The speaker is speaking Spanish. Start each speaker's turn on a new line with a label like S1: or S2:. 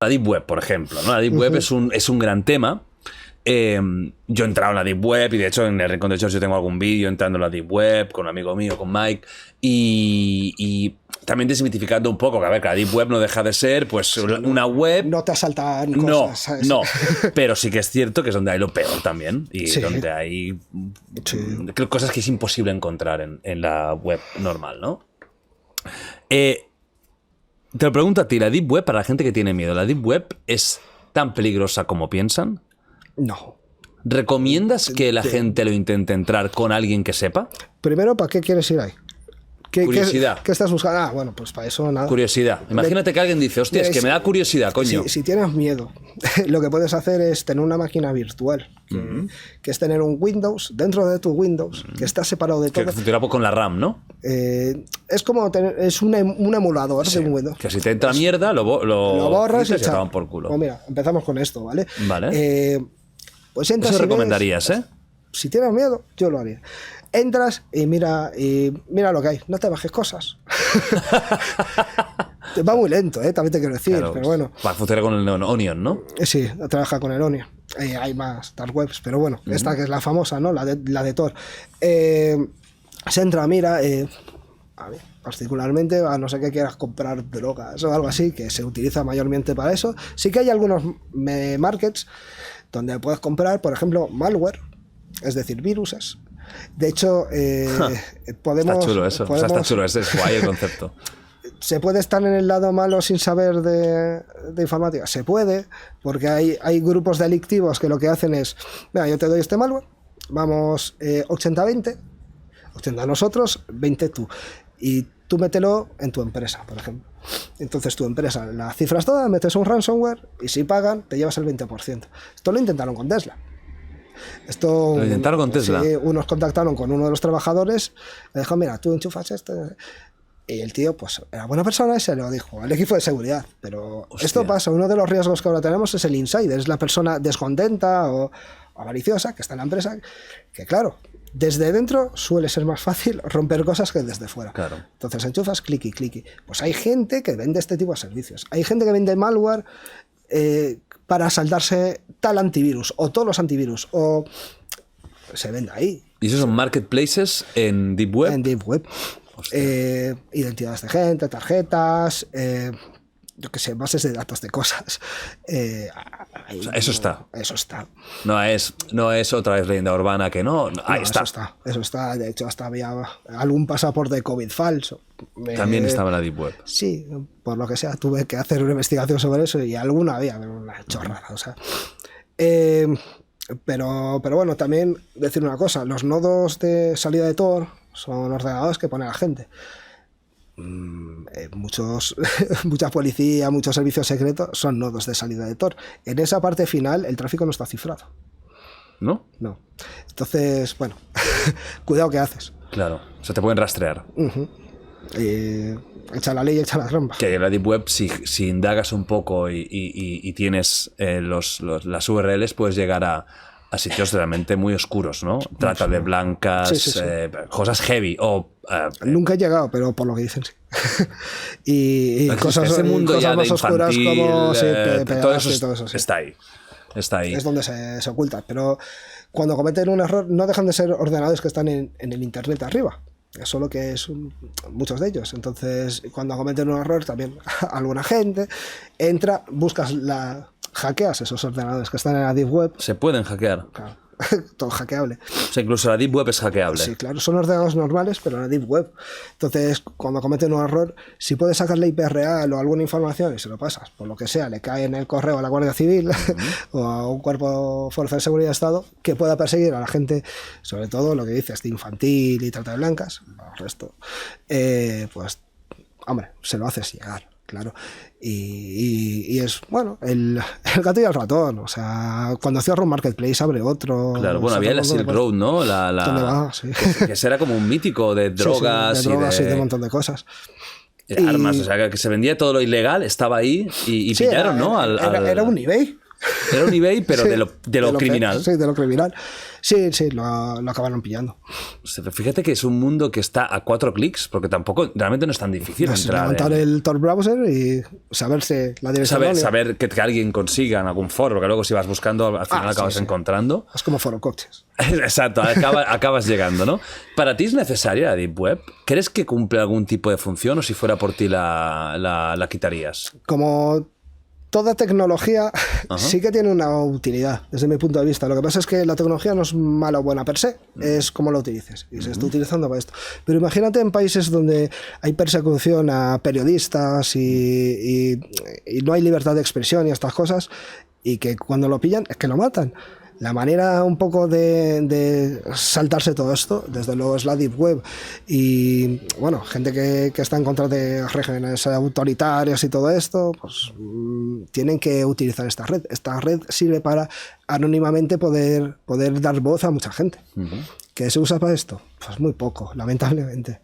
S1: La Deep Web, por ejemplo, ¿no? La Deep Web es un gran tema. Yo he entrado en la Deep Web y de hecho en el Rincón de George yo tengo algún vídeo entrando en la Deep Web con un amigo mío, con Mike, y también desmitificando un poco que a ver, que la Deep Web no deja de ser pues una web.
S2: No te asaltan cosas, ¿sabes?
S1: No, pero sí que es cierto que es donde hay lo peor también y donde hay cosas que es imposible encontrar en la web normal, ¿no? Te lo pregunto a ti, la Deep Web, para la gente que tiene miedo, ¿la Deep Web es tan peligrosa como piensan?
S2: No.
S1: ¿Recomiendas que la gente lo intente entrar con alguien que sepa?
S2: Primero, ¿para qué quieres ir ahí?
S1: Curiosidad.
S2: ¿Qué estás buscando? Ah, bueno, pues para eso nada.
S1: Curiosidad. Imagínate que alguien dice, hostia, es que me da curiosidad, coño.
S2: Si tienes miedo, lo que puedes hacer es tener una máquina virtual, que es tener un Windows dentro de tu Windows, que está separado de todo.
S1: Que funciona con la RAM, ¿no?
S2: Es como es un emulador de un Windows.
S1: Que si te entra mierda, lo
S2: borras y
S1: se acaban por culo.
S2: Pues mira, empezamos con esto, ¿vale?
S1: Vale.
S2: Pues entras.
S1: Eso recomendarías, ¿eh?
S2: Si tienes miedo, yo lo haría. Entras y mira lo que hay. No te bajes cosas. Va muy lento, también te quiero decir, claro, pero bueno.
S1: Funciona con el Onion, ¿no?
S2: Sí, trabaja con el Onion. Hay más dark webs, pero bueno, esta que es la famosa, ¿no? La de Tor. Se entra, mira, a ver, particularmente a no ser que quieras comprar drogas o algo así, que se utiliza mayormente para eso. Sí que hay algunos markets donde puedes comprar, por ejemplo, malware, es decir, viruses. De hecho, podemos...
S1: Está chulo eso, está chulo, es guay el concepto.
S2: ¿Se puede estar en el lado malo sin saber de informática? Se puede, porque hay grupos delictivos que lo que hacen es, mira, yo te doy este malware, vamos 80-20, 80 nosotros, 20 tú, y tú mételo en tu empresa, por ejemplo. Entonces tu empresa las cifras todas, metes un ransomware y si pagan te llevas el 20%. Esto lo intentaron con Tesla.
S1: Lo intentaron con Tesla.
S2: Sí, unos contactaron con uno de los trabajadores, le dijo, mira, tú enchufas esto. Y el tío, pues, era buena persona y se lo dijo al equipo de seguridad. Pero hostia, esto pasa, uno de los riesgos que ahora tenemos es el insider, es la persona descontenta o avariciosa que está en la empresa, que claro, desde dentro suele ser más fácil romper cosas que desde fuera.
S1: Claro.
S2: Entonces enchufas, cliqui. Pues hay gente que vende este tipo de servicios. Hay gente que vende malware para saltarse tal antivirus o todos los antivirus o se vende ahí.
S1: ¿Y esos son marketplaces en Deep Web?
S2: En Deep Web. Identidades de gente, tarjetas, yo qué sé, bases de datos de cosas.
S1: O sea, eso está.
S2: Eso está.
S1: No es otra vez leyenda urbana que no. Ahí está.
S2: Eso está. De hecho, hasta había algún pasaporte de COVID falso.
S1: También estaba en la Deep Web.
S2: Sí, por lo que sea, tuve que hacer una investigación sobre eso y alguna había, una chorrada. O sea. Pero bueno, también decir una cosa, los nodos de salida de Tor son ordenadores que pone la gente. Mucha policía, muchos servicios secretos son nodos de salida de Tor. En esa parte final el tráfico no está cifrado.
S1: ¿No?
S2: No. Entonces, bueno, cuidado que haces.
S1: Claro, o sea, te pueden rastrear.
S2: Echa la ley, echa la trampa.
S1: Que en la Deep Web, si indagas un poco y tienes las URLs, puedes llegar a sitios realmente muy oscuros, ¿no? Trata de blancas, sí. Cosas heavy.
S2: Nunca he llegado, pero por lo que dicen, sí. y cosas,
S1: ese mundo
S2: cosas
S1: ya
S2: más
S1: de
S2: oscuras
S1: infantil,
S2: como
S1: todo eso,
S2: y todo eso, sí.
S1: Está ahí.
S2: Es donde se oculta. Pero cuando cometen un error, no dejan de ser ordenadores que están en el internet arriba. Solo que es muchos de ellos. Entonces, cuando cometen un error, también alguna gente entra, hackeas esos ordenadores que están en la Deep Web.
S1: Se pueden hackear.
S2: Claro, todo hackeable.
S1: O sea, incluso la Deep Web es hackeable.
S2: Sí, claro, son ordenadores normales, pero en la Deep Web. Entonces, cuando cometen un error, si puedes sacar la IP real o alguna información y se lo pasas, por lo que sea, le cae en el correo a la Guardia Civil o a un cuerpo fuerza de seguridad de Estado que pueda perseguir a la gente, sobre todo lo que dices de infantil y trata de blancas, el resto, pues, hombre, se lo haces llegar. Claro, y es, bueno, el gato y el ratón. O sea, cuando cierra un marketplace abre otro.
S1: Claro, bueno, había la Silk Road, ¿no?
S2: ¿Dónde va? Sí.
S1: Que era como un mítico de drogas,
S2: sí, de drogas y de un montón de cosas.
S1: Armas, o sea, que se vendía todo lo ilegal, estaba ahí y pillaron, ¿no?
S2: Era un eBay.
S1: Era un eBay, pero
S2: Sí,
S1: de lo criminal.
S2: Sí, de lo criminal. Sí, lo acabaron pillando.
S1: O sea, fíjate que es un mundo que está a 4 clics, porque tampoco, realmente no es tan difícil
S2: Es
S1: entrar.
S2: levantar el Tor browser y saberse la dirección.
S1: Saber que alguien consiga en algún foro, porque luego si vas buscando, al final acabas encontrando.
S2: Es como foro coches.
S1: Exacto, acabas llegando, ¿no? ¿Para ti es necesaria la Deep Web? ¿Crees que cumple algún tipo de función o si fuera por ti la quitarías?
S2: Como toda tecnología sí que tiene una utilidad, desde mi punto de vista. Lo que pasa es que la tecnología no es mala o buena per se, es como lo utilices. Y se está utilizando para esto. Pero imagínate en países donde hay persecución a periodistas y no hay libertad de expresión y estas cosas, y que cuando lo pillan es que lo matan. La manera un poco de saltarse todo esto, desde luego, es la Deep Web. Y bueno, gente que está en contra de regímenes autoritarios y todo esto, pues tienen que utilizar esta red. Esta red sirve para anónimamente poder dar voz a mucha gente. ¿Que se usa para esto? Pues muy poco, lamentablemente.